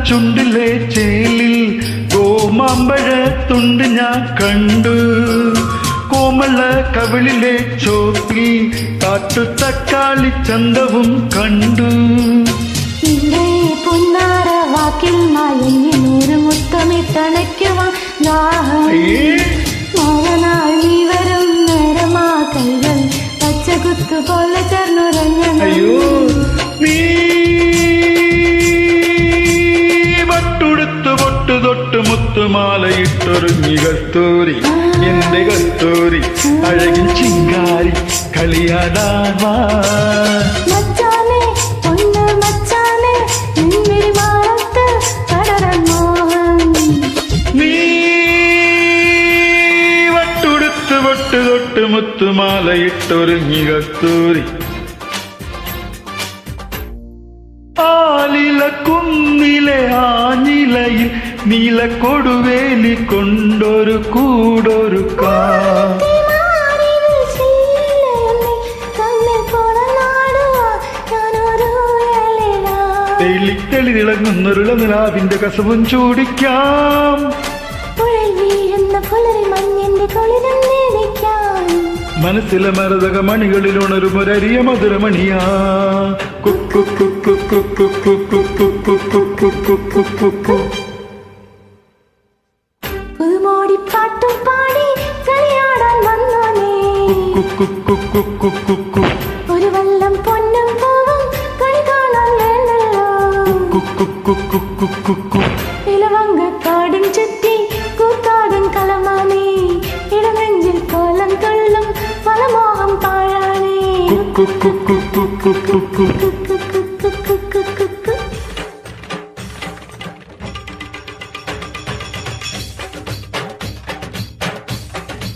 ചുണ്ടിലെ ചേലിൽ ഗോമാമ്പഴ തുണ്ട് ഞാൻ കണ്ടു. കോമള കവിളിലെ ചോപ്പിൽ കാട്ടു തക്കാളി ചന്തവും കണ്ടു. പൊന്നാര വാക്കിൽ മയങ്ങി നൂറ് മുത്തമിട്ടണയ്ക്കുവാൻ നാളനാൾ നീ വരും നേരമാ കൈകൾ പച്ചകുത്തു പോലെ ചേർന്നുറങ്ങണം. അയ്യോ നീ വട്ടുടുത്ത് പൊട്ടു തൊട്ട് മുത്തുമാലയിട്ടൊരുങ്ങി കസ്തൂരി, എന്റെ കസ്തൂരി അഴകിൻ ചിങ്കാരി കളിയാടാവാ. തൊട്ട് മുത്തുമാലയിട്ടൊരുങ്ങി കസ്തൂരി. ആലില കുന്നിലെ ആഞ്ഞിലയിൽ നീലക്കൊടുവേലി കൊണ്ടൊരു കൂടൊരു തെളി തിളങ്ങുന്നൊരുള നിലാവിന്റെ കസവും ചൂടിക്കാം. മനസ്സിലെ മരതക മണികളിൽ ഉണരുമൊരരിയ മധുരമണിയാ. പുതുമോടിപ്പാട്ടും പാടി കളിയാടാൻ വന്നോനേ, ഒരു വല്ലം പൊന്നും പൂവും കളി കാണാൻ വേണ്ടല്ലോ. ഇലവങ്കക്കാടും ചുറ്റി കൂത്താടും കളമാനേ, ഇടനെഞ്ചിൽ കോലം തുള്ളും പലമോഹം പാഴാനേ.